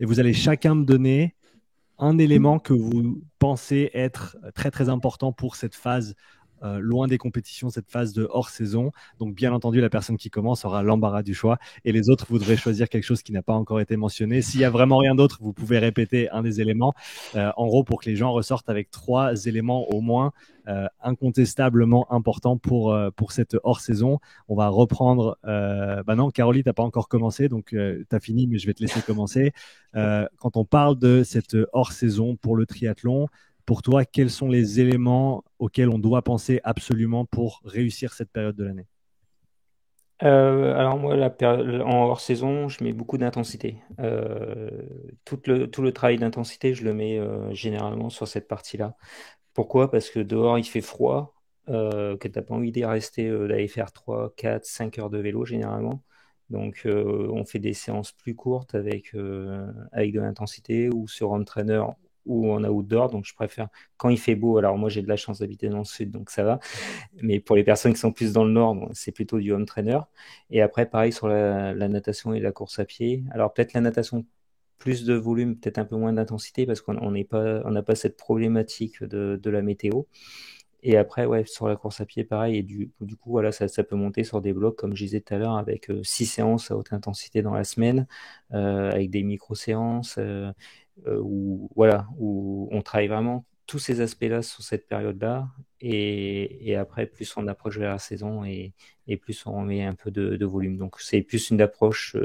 et vous allez chacun me donner un élément que vous pensez être très très important pour cette phase loin des compétitions, cette phase de hors-saison. Donc, bien entendu, la personne qui commence aura l'embarras du choix et les autres, vous devrez choisir quelque chose qui n'a pas encore été mentionné. S'il y a vraiment rien d'autre, vous pouvez répéter un des éléments. En gros, pour que les gens ressortent avec 3 éléments au moins incontestablement importants pour cette hors-saison. On va reprendre. Non, Caroline, tu n'as pas encore commencé, donc tu as fini, mais je vais te laisser commencer. Quand on parle de cette hors-saison pour le triathlon, pour toi, quels sont les éléments auxquels on doit penser absolument pour réussir cette période de l'année? Alors moi, en hors saison, je mets beaucoup d'intensité. Tout le travail d'intensité, je le mets généralement sur cette partie-là. Pourquoi? Parce que dehors, il fait froid, que tu n'as pas envie d'y rester, d'aller faire 3, 4, 5 heures de vélo généralement. Donc, on fait des séances plus courtes avec de l'intensité ou sur home trainer ou en outdoor. Donc, je préfère quand il fait beau. Alors, moi, j'ai de la chance d'habiter dans le sud, donc ça va. Mais pour les personnes qui sont plus dans le nord, bon, c'est plutôt du home trainer. Et après, pareil sur la natation et la course à pied. Alors, peut-être la natation plus de volume, peut-être un peu moins d'intensité parce qu'on on n'a pas cette problématique de la météo. Et après, ouais, sur la course à pied, pareil. Et du coup, voilà, ça peut monter sur des blocs, comme je disais tout à l'heure, avec 6 séances à haute intensité dans la semaine, avec des micro-séances, où on travaille vraiment tous ces aspects-là sur cette période-là. Et après, plus on approche vers la saison et plus on met un peu de volume. Donc, c'est plus une approche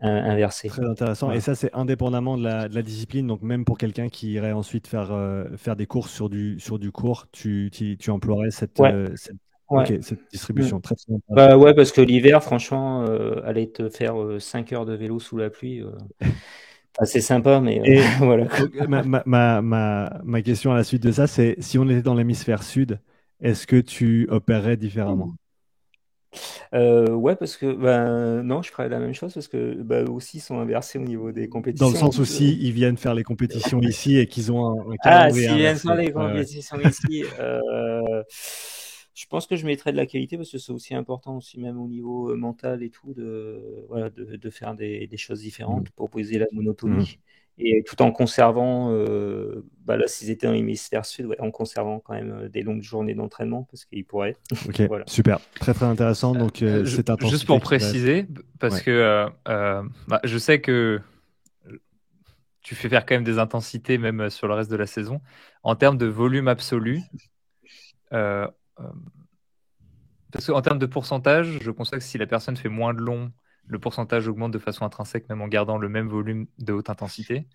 inversée. Très intéressant. Et Voilà. ça, c'est indépendamment de la discipline. Donc, même pour quelqu'un qui irait ensuite faire des courses sur du court, tu emploierais Ouais, ouais. cette Mm. distribution. Très, très intéressant. Bah ouais, parce que l'hiver, franchement, aller te faire 5 heures de vélo sous la pluie, c'est sympa, mais Et voilà. donc, ma question à la suite de ça, c'est si on était dans l'hémisphère sud, est-ce que tu opérerais différemment? Ouais, parce que ben non, je ferais la même chose parce que bah, eux aussi ils sont inversés au niveau des Dans le compétitions. sens où Donc, si ils viennent faire les compétitions ici et qu'ils ont un ah, calendrier s'ils viennent faire inversé. les Ouais, ouais. compétitions ici, je pense que je mettrais de la qualité parce que c'est aussi important aussi même au niveau mental et tout voilà, de faire des choses différentes pour briser la Mhm. monotonie et tout en conservant, bah là s'ils étaient dans l'hémisphère sud, ouais, en conservant quand même des longues journées d'entraînement parce qu'ils pourraient. Ok, Voilà. super. Très, très intéressant. Donc, cette Juste intensité pour qui va être. préciser, parce Ouais. que je sais que tu fais faire quand même des intensités même sur le reste de la saison. En termes de volume absolu, euh, euh, parce qu'en termes de pourcentage, je constate que si la personne fait moins de long, le pourcentage augmente de façon intrinsèque, même en gardant le même volume de haute intensité.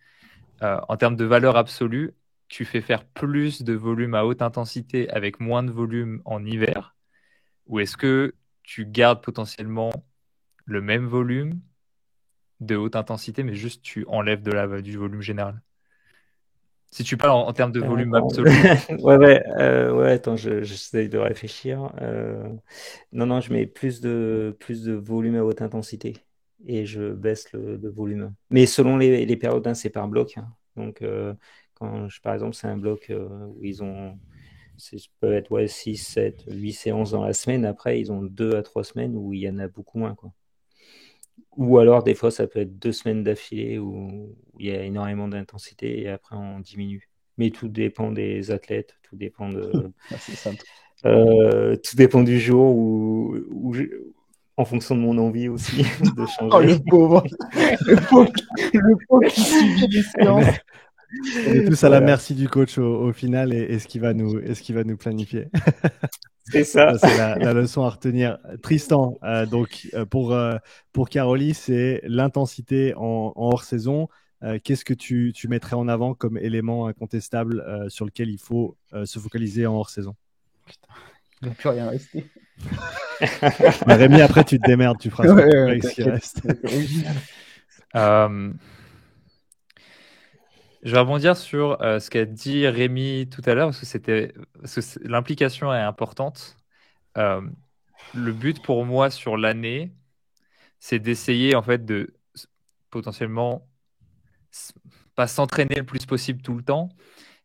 En termes de valeur absolue, tu fais faire plus de volume à haute intensité avec moins de volume en hiver, ou est-ce que tu gardes potentiellement le même volume de haute intensité, mais juste tu enlèves du volume général? Si tu parles en termes de volume Attends. absolu. Ouais, attends, j'essaie de réfléchir. Non, non, je mets plus de volume à haute intensité et je baisse le volume. Mais selon les périodes, hein, c'est par bloc, hein. Donc, par exemple, c'est un bloc où ça peut être ouais, 6, 7, 8 séances dans la semaine. Après, ils ont 2 à 3 semaines où il y en a beaucoup moins, quoi. Ou alors, des fois, ça peut être 2 semaines d'affilée où il y a énormément d'intensité et après, on diminue. Mais tout dépend des athlètes, Ah, c'est simple. tout dépend du jour en fonction de mon envie aussi de Oh, changer. le pauvre, le pauvre qui subit les séances. On est tous à la Voilà, merci du coach au final et ce qui va nous planifier. c'est ça. Ça, c'est la leçon à retenir. Tristan, donc pour Caroli, c'est l'intensité en hors-saison. Qu'est-ce que tu mettrais en avant comme élément incontestable sur lequel il faut se focaliser en hors-saison? Il va plus rien rester. Bah, Rémi, après, tu te démerdes, tu feras Ouais, ce que tu veux ouais, avec ce qui t'inquiète, reste. ça va être original. Euh, je vais rebondir sur ce qu'a dit Rémi tout à l'heure, parce que l'implication est importante. Euh, le but pour moi sur l'année, c'est d'essayer en fait de potentiellement s- pas s'entraîner le plus possible tout le temps,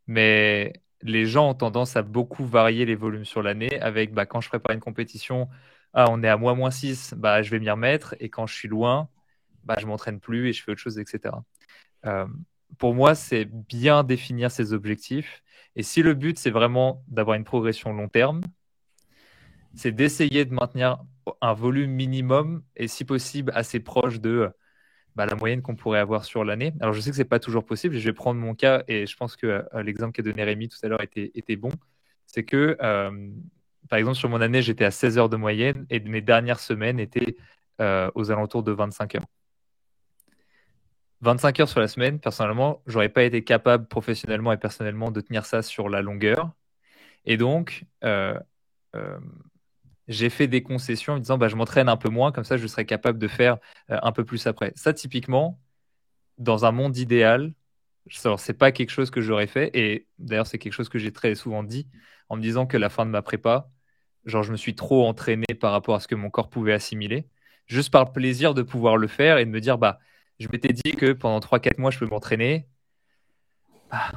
mais les gens ont tendance à beaucoup varier les volumes sur l'année avec bah, quand je prépare une compétition, ah, on est à -6, bah, je vais m'y remettre, et quand je suis loin, bah, je m'entraîne plus et je fais autre chose, etc. Euh, pour moi, c'est bien définir ses objectifs. Et si le but, c'est vraiment d'avoir une progression long terme, c'est d'essayer de maintenir un volume minimum et si possible assez proche de la moyenne qu'on pourrait avoir sur l'année. Alors je sais que c'est pas toujours possible, et je vais prendre mon cas et je pense que l'exemple qu'a donné Rémi tout à l'heure était bon. C'est que par exemple sur mon année j'étais à 16 heures de moyenne et mes dernières semaines étaient aux alentours de 25 heures. 25 heures sur la semaine, personnellement, j'aurais pas été capable professionnellement et personnellement de tenir ça sur la longueur. Et donc, euh, j'ai fait des concessions en me disant je m'entraîne un peu moins, comme ça je serai capable de faire un peu plus après. Ça, typiquement, dans un monde idéal, c'est pas quelque chose que j'aurais fait. Et d'ailleurs, c'est quelque chose que j'ai très souvent dit en me disant que la fin de ma prépa, genre, je me suis trop entraîné par rapport à ce que mon corps pouvait assimiler, juste par le plaisir de pouvoir le faire et de me dire, je m'étais dit que pendant 3-4 mois, je peux m'entraîner.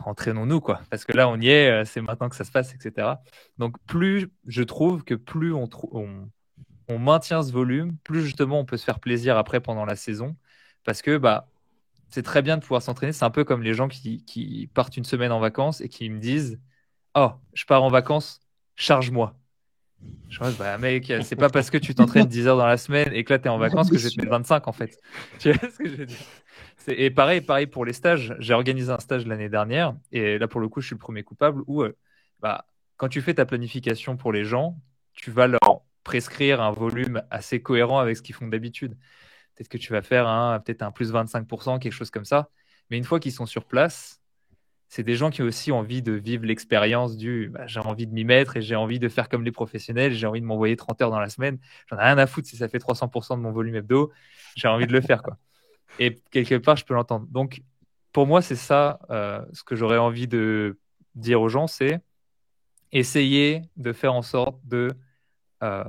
Entraînons-nous, quoi. Parce que là, on y est, c'est maintenant que ça se passe, etc. Donc, je trouve que plus on maintient ce volume, plus justement on peut se faire plaisir après pendant la saison. Parce que c'est très bien de pouvoir s'entraîner. C'est un peu comme les gens qui partent une semaine en vacances et qui me disent oh, je pars en vacances, charge-moi. Je pense, mec, c'est pas parce que tu t'entraînes 10 heures dans la semaine et que là tu es en vacances que je vais te mettre 25 en fait. Tu vois ce que je veux dire? Et pareil pour les stages. J'ai organisé un stage l'année dernière et là pour le coup, je suis le premier coupable où quand tu fais ta planification pour les gens, tu vas leur prescrire un volume assez cohérent avec ce qu'ils font d'habitude. Peut-être que tu vas faire peut-être un plus 25%, quelque chose comme ça. Mais une fois qu'ils sont sur place, c'est des gens qui ont aussi envie de vivre l'expérience j'ai envie de m'y mettre et j'ai envie de faire comme les professionnels, j'ai envie de m'envoyer 30 heures dans la semaine. J'en ai rien à foutre si ça fait 300% de mon volume hebdo. J'ai envie de le faire, quoi. Et quelque part, je peux l'entendre. Donc, pour moi, c'est ça ce que j'aurais envie de dire aux gens, c'est essayer de faire en sorte de euh,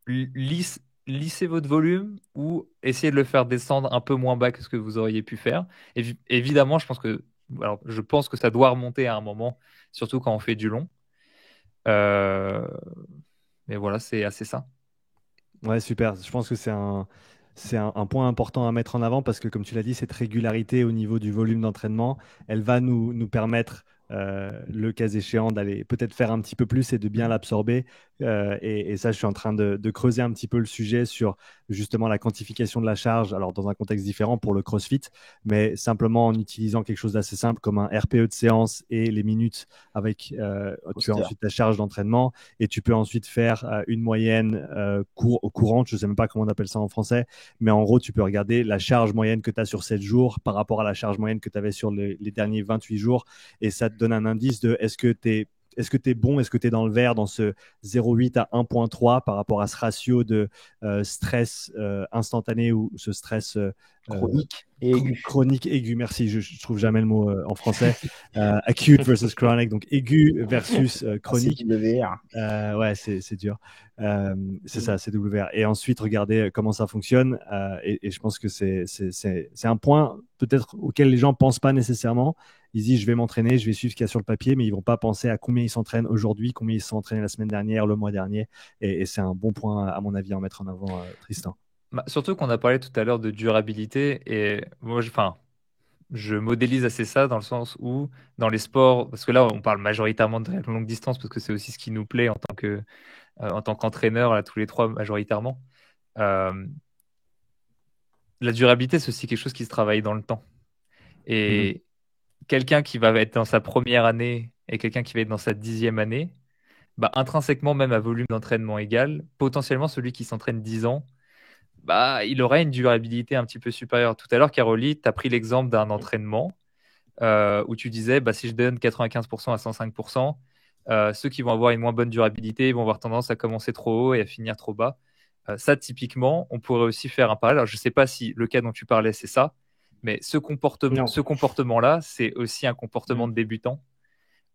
lisser votre volume ou essayer de le faire descendre un peu moins bas que ce que vous auriez pu faire. Évidemment, je pense que ça doit remonter à un moment, surtout quand on fait du long. Mais voilà, c'est assez ça. Ouais, super. Je pense que un point important à mettre en avant parce que, comme tu l'as dit, cette régularité au niveau du volume d'entraînement, elle va nous permettre, le cas échéant, d'aller peut-être faire un petit peu plus et de bien l'absorber. Et ça, je suis en train de creuser un petit peu le sujet sur justement la quantification de la charge, alors dans un contexte différent pour le CrossFit, mais simplement en utilisant quelque chose d'assez simple comme un RPE de séance et les minutes avec, tu as ensuite ta charge d'entraînement et tu peux ensuite faire une moyenne courante, je ne sais même pas comment on appelle ça en français, mais en gros, tu peux regarder la charge moyenne que tu as sur 7 jours par rapport à la charge moyenne que tu avais sur les derniers 28 jours, et ça te donne un indice de est-ce que tu es bon, est-ce que tu es dans le vert dans ce 0,8 à 1,3 par rapport à ce ratio de stress instantané ou ce stress chronique et aigu. Chronique aigu, merci, je trouve jamais le mot en français. Acute versus chronic, donc aigu versus chronique. C'est WR. Ouais, c'est dur. C'est ça, c'est WR. Et ensuite, regarder comment ça fonctionne. Et je pense que c'est un point peut-être auquel les gens pensent pas nécessairement. Ils disent, je vais m'entraîner, je vais suivre ce qu'il y a sur le papier, mais ils vont pas penser à combien ils s'entraînent aujourd'hui, combien ils s'entraînent la semaine dernière, le mois dernier. Et c'est un bon point, à mon avis, à en mettre en avant, Tristan. Surtout qu'on a parlé tout à l'heure de durabilité et moi, je modélise assez ça dans le sens où dans les sports, parce que là on parle majoritairement de longue distance parce que c'est aussi ce qui nous plaît en tant qu'entraîneur, là, tous les trois majoritairement. La durabilité, c'est aussi quelque chose qui se travaille dans le temps. Et quelqu'un qui va être dans sa première année et quelqu'un qui va être dans sa 10e année, intrinsèquement, même à volume d'entraînement égal, potentiellement celui qui s'entraîne 10 ans, il aura une durabilité un petit peu supérieure. Tout à l'heure, Caroline, tu as pris l'exemple d'un entraînement où tu disais, si je donne 95% à 105%, ceux qui vont avoir une moins bonne durabilité vont avoir tendance à commencer trop haut et à finir trop bas. Ça, typiquement, on pourrait aussi faire un parallèle. Alors, je ne sais pas si le cas dont tu parlais, c'est ça, mais ce comportement-là, c'est aussi un comportement de débutant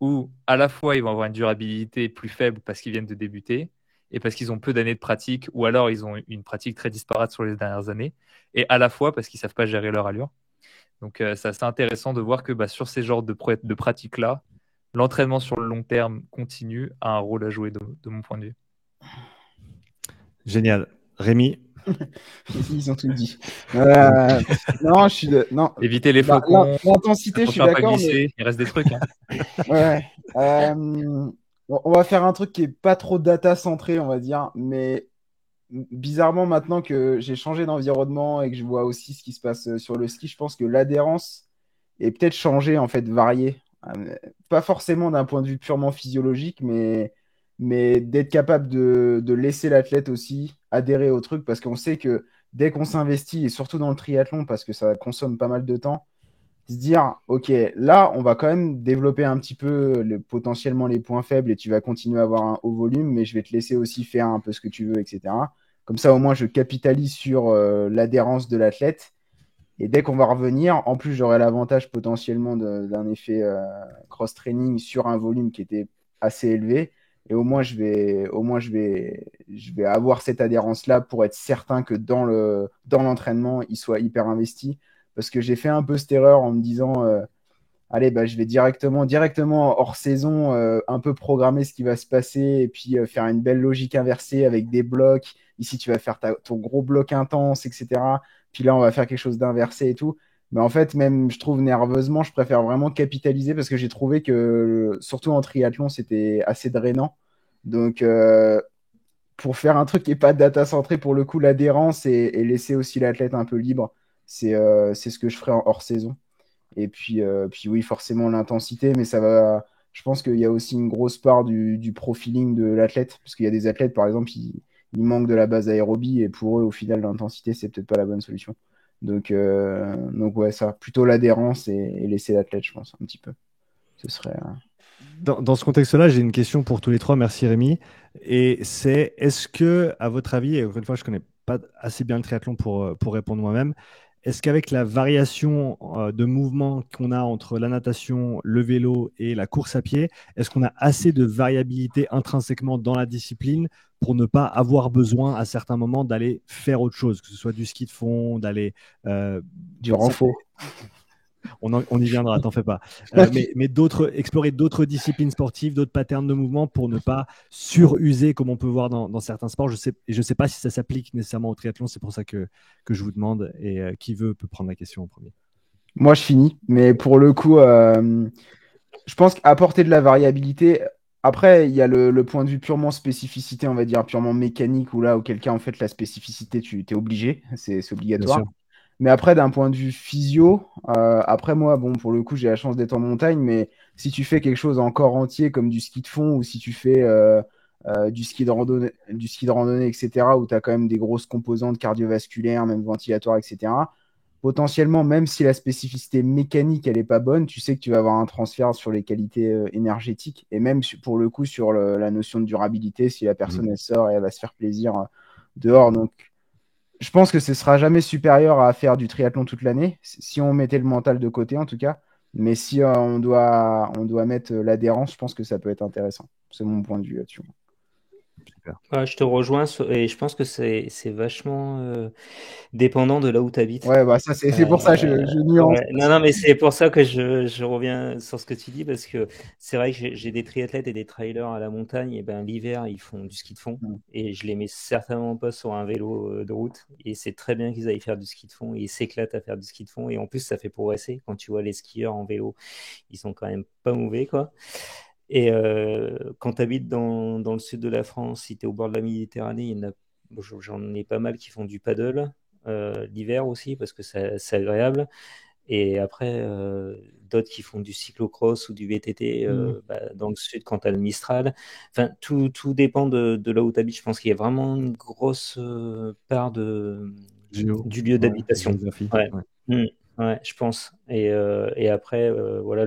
où à la fois ils vont avoir une durabilité plus faible parce qu'ils viennent de débuter et parce qu'ils ont peu d'années de pratique, ou alors ils ont une pratique très disparate sur les dernières années, et à la fois parce qu'ils ne savent pas gérer leur allure. Donc c'est assez intéressant de voir que sur ces genres de pratiques-là, l'entraînement sur le long terme continu a un rôle à jouer de mon point de vue. Génial. Rémi? Ils ont tout dit. Non, non. Éviter les Bah, flocons. l'intensité, je suis Attention à pas d'accord, mais glisser. Il reste des trucs. Hein. ouais. Bon, on va faire un truc qui est pas trop data centré, on va dire, mais bizarrement, maintenant que j'ai changé d'environnement et que je vois aussi ce qui se passe sur le ski, je pense que l'adhérence est peut-être changée, en fait, variée. Pas forcément d'un point de vue purement physiologique, mais d'être capable de laisser l'athlète aussi adhérer au truc, parce qu'on sait que dès qu'on s'investit, et surtout dans le triathlon, parce que ça consomme pas mal de temps, se dire, OK, là, on va quand même développer un petit peu potentiellement les points faibles et tu vas continuer à avoir un haut volume, mais je vais te laisser aussi faire un peu ce que tu veux, etc. Comme ça, au moins, je capitalise sur l'adhérence de l'athlète. Et dès qu'on va revenir, en plus, j'aurai l'avantage potentiellement d'un effet cross-training sur un volume qui était assez élevé. Et je vais avoir cette adhérence-là pour être certain que dans l'entraînement, il soit hyper investi. Parce que j'ai fait un peu cette erreur en me disant, allez, bah, je vais directement hors saison, un peu programmer ce qui va se passer et puis faire une belle logique inversée avec des blocs. Ici, tu vas faire ton gros bloc intense, etc. Puis là, on va faire quelque chose d'inversé et tout. Mais en fait, même, je trouve nerveusement, je préfère vraiment capitaliser parce que j'ai trouvé que, surtout en triathlon, c'était assez drainant. Donc, pour faire un truc qui n'est pas data centré, pour le coup, l'adhérence et laisser aussi l'athlète un peu libre, c'est ce que je ferai en hors saison. Et puis oui, forcément l'intensité, mais ça va. Je pense qu'il y a aussi une grosse part du profiling de l'athlète, parce qu'il y a des athlètes, par exemple, ils manquent de la base aérobie, et pour eux, au final, l'intensité, c'est peut-être pas la bonne solution. Donc ouais, ça, plutôt l'adhérence et laisser l'athlète, je pense, un petit peu. Ce serait. Dans ce contexte-là, j'ai une question pour tous les trois. Merci Rémi. Et c'est, est-ce que, à votre avis, et encore une fois, je connais pas assez bien le triathlon pour répondre moi-même, est-ce qu'avec la variation de mouvement qu'on a entre la natation, le vélo et la course à pied, est-ce qu'on a assez de variabilité intrinsèquement dans la discipline pour ne pas avoir besoin à certains moments d'aller faire autre chose, que ce soit du ski de fond, d'aller Du renfort. on y viendra, t'en fais pas. Mais explorer d'autres disciplines sportives, d'autres patterns de mouvement pour ne pas suruser comme on peut voir dans certains sports. Je sais pas si ça s'applique nécessairement au triathlon, c'est pour ça que je vous demande. Et qui veut peut prendre la question en premier. Moi, je finis, mais pour le coup, je pense qu'apporter de la variabilité. Après, il y a le point de vue purement spécificité, on va dire purement mécanique, où là, auquel cas, en fait, la spécificité, tu es obligé, c'est Bien obligatoire. sûr. Mais après, d'un point de vue physio, après moi, bon, pour le coup, j'ai la chance d'être en montagne, mais si tu fais quelque chose en corps entier, comme du ski de fond, ou si tu fais du ski de randonnée, etc., où tu as quand même des grosses composantes cardiovasculaires, même ventilatoires, etc., potentiellement, même si la spécificité mécanique, elle n'est pas bonne, tu sais que tu vas avoir un transfert sur les qualités énergétiques, et même pour le coup, sur la notion de durabilité, si la personne, elle sort et elle va se faire plaisir dehors. Donc, je pense que ce sera jamais supérieur à faire du triathlon toute l'année, si on mettait le mental de côté en tout cas. Mais si on doit mettre l'adhérence, je pense que ça peut être intéressant. C'est mon point de vue là-dessus. Super. Ouais, je te rejoins et je pense que c'est vachement dépendant de là où tu habites. Ouais, bah ça, c'est pour ça que je nuance. Ouais. Non, mais c'est pour ça que je reviens sur ce que tu dis, parce que c'est vrai que j'ai des triathlètes et des trailers à la montagne, et ben l'hiver, ils font du ski de fond, et je les mets certainement pas sur un vélo de route, et c'est très bien qu'ils aillent faire du ski de fond, et ils s'éclatent à faire du ski de fond, et en plus, ça fait progresser. Quand tu vois les skieurs en vélo, ils sont quand même pas mauvais, quoi. Et quand tu habites dans le sud de la France, si tu es au bord de la Méditerranée, j'en ai pas mal qui font du paddle l'hiver aussi, parce que c'est agréable. Et après, d'autres qui font du cyclocross ou du VTT dans le sud quand tu as le Mistral. Enfin, tout dépend de là où tu habites. Je pense qu'il y a vraiment une grosse part du lieu d'habitation. Géographie. Ouais. Ouais. Ouais, je pense. Et après, voilà,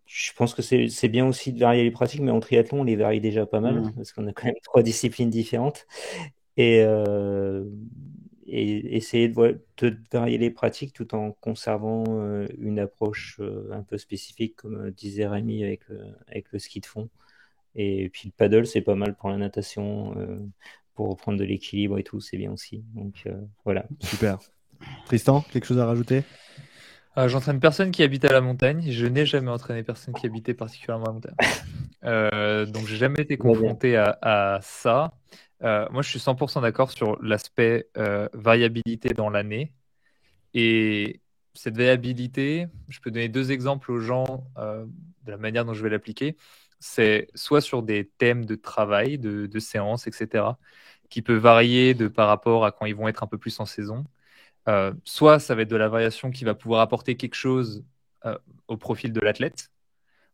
je pense que c'est bien aussi de varier les pratiques, mais en triathlon, on les varie déjà pas mal, parce qu'on a quand même 3 disciplines différentes. Et, essayer de varier les pratiques tout en conservant une approche un peu spécifique, comme disait Rémi avec le ski de fond. Et puis le paddle, c'est pas mal pour la natation, pour reprendre de l'équilibre et tout, c'est bien aussi. Donc voilà. Super. Tristan, quelque chose à rajouter? J'entraîne personne qui habite à la montagne. Je n'ai jamais entraîné personne qui habitait particulièrement à la montagne. Donc, j'ai jamais été confronté à ça. Moi, je suis 100% d'accord sur l'aspect variabilité dans l'année. Et cette variabilité, je peux donner 2 exemples aux gens de la manière dont je vais l'appliquer. C'est soit sur des thèmes de travail, de séances, etc., qui peut varier par rapport à quand ils vont être un peu plus en saison. Soit ça va être de la variation qui va pouvoir apporter quelque chose au profil de l'athlète,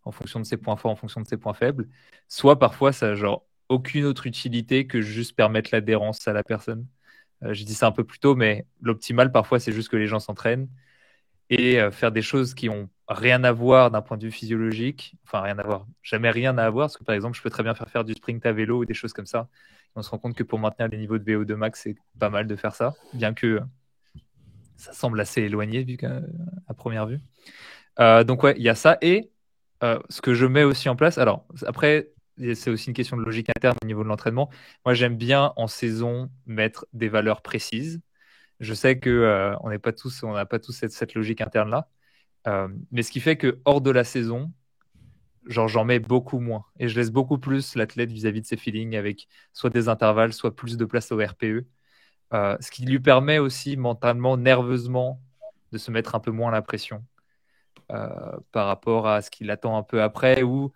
en fonction de ses points forts, en fonction de ses points faibles. Soit parfois ça n'a genre aucune autre utilité que juste permettre l'adhérence à la personne. Je dis ça un peu plus tôt, mais l'optimal parfois c'est juste que les gens s'entraînent et faire des choses qui ont rien à voir d'un point de vue physiologique, enfin rien à voir, jamais rien à voir, parce que par exemple je peux très bien faire du sprint à vélo ou des choses comme ça. On se rend compte que pour maintenir les niveaux de VO2 max, c'est pas mal de faire ça, bien que ça semble assez éloigné vu à première vue. Donc ouais, il y a ça. Et ce que je mets aussi en place, alors après, c'est aussi une question de logique interne au niveau de l'entraînement. Moi, j'aime bien en saison mettre des valeurs précises. Je sais que on n'a pas tous cette logique interne-là. Mais ce qui fait que hors de la saison, genre j'en mets beaucoup moins. Et je laisse beaucoup plus l'athlète vis-à-vis de ses feelings avec soit des intervalles, soit plus de place au RPE. Ce qui lui permet aussi mentalement, nerveusement, de se mettre un peu moins la pression par rapport à ce qu'il attend un peu après, où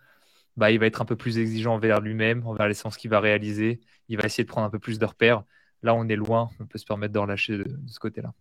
bah, il va être un peu plus exigeant envers lui-même, envers les séances qu'il va réaliser. Il va essayer de prendre un peu plus de repères. Là, on est loin, on peut se permettre de relâcher de ce côté-là.